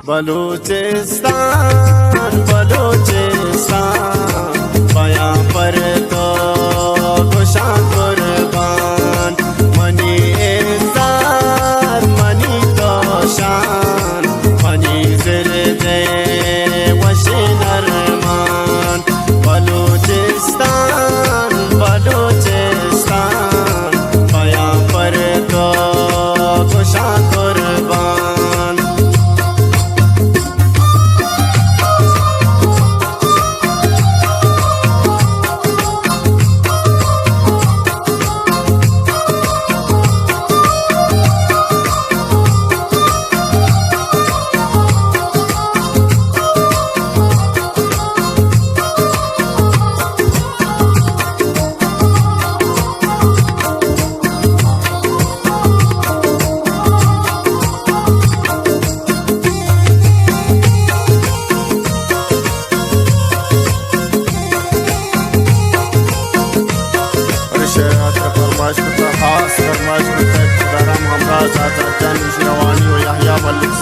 बलूचिस्तान बलूचिस्तान बयां पर तो गुशा कुर्बान मनी इज़्ज़त मनी तो शान मनी ज़िरदे वशी नरमान बलूचिस्तान बलूचिस्तान बयां पर तो गुशा कुर्बान खास फरमाइश खुदाराम हमराज आजाद जान शेरवानी व यहया मलिक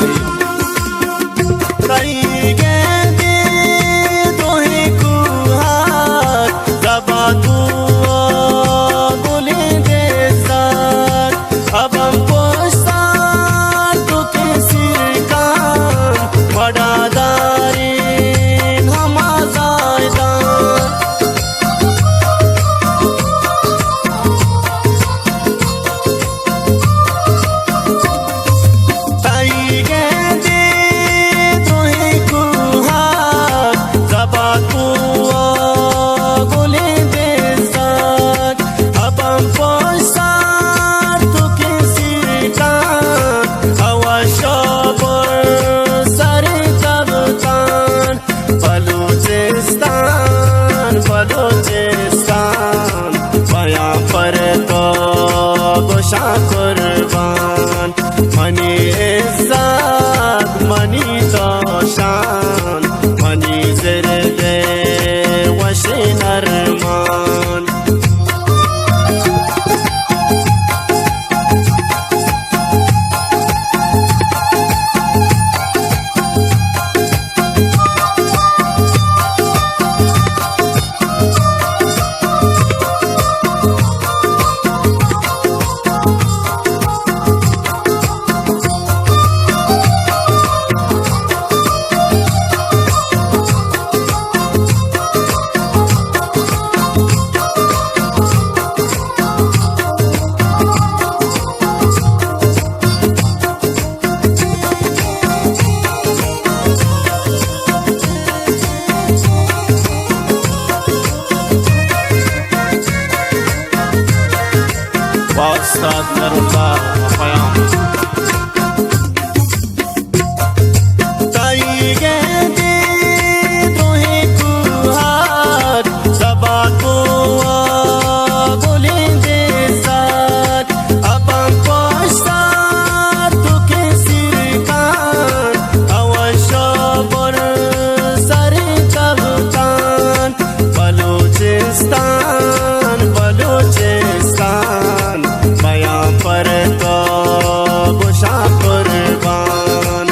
बलूचिस्तान बयां पर तो गुशा कुर्बान मनी इज़्ज़त मनी तो शान मनी ज़िरदे वशी नरमान वास्ताद नरुल्ला क़याम ताईगे दे तोहे कुहार सबा को बोले दे साथ अब पोस्तार तो के सिरकान अवशबर सरे कबतान बलूचिस्तान बलूचिस्तान बयां पर तो गुशा कुर्बान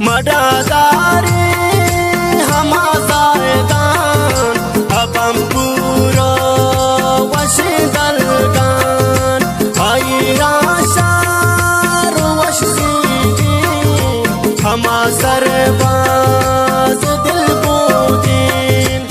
मडादारे हम आज़ादान अब हम पूरा वशी दलगान आई राशार वशी हम सरबाज दिल बोदीन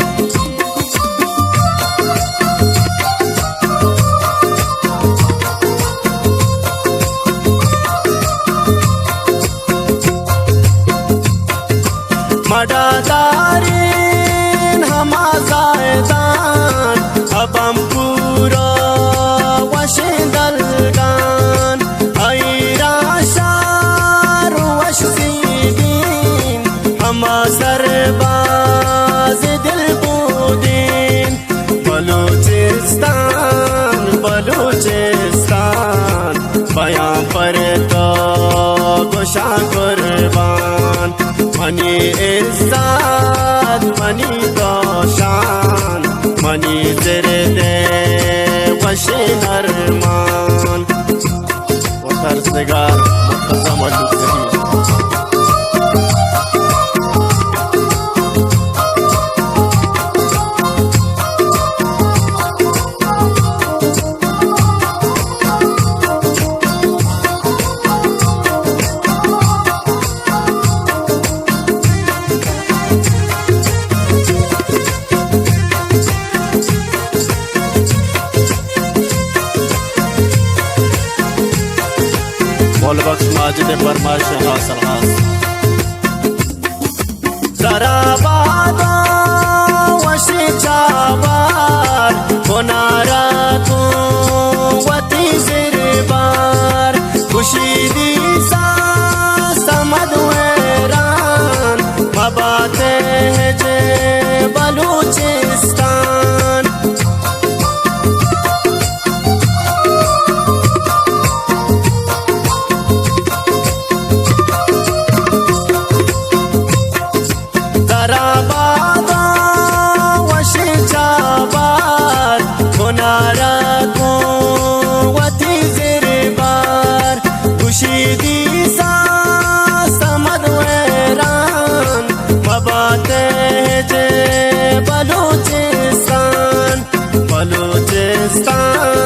باشا قربان منی عزت منی داشان منی زرده وشی نرمان و ترسگار مقدم الوزهی مولبخش ماجد برماش حاصل خاص زرابادا وشی چابار کناراتو وطی زربار کشیدی سا سمد ویران مباته جه بلوچستان بلوچستان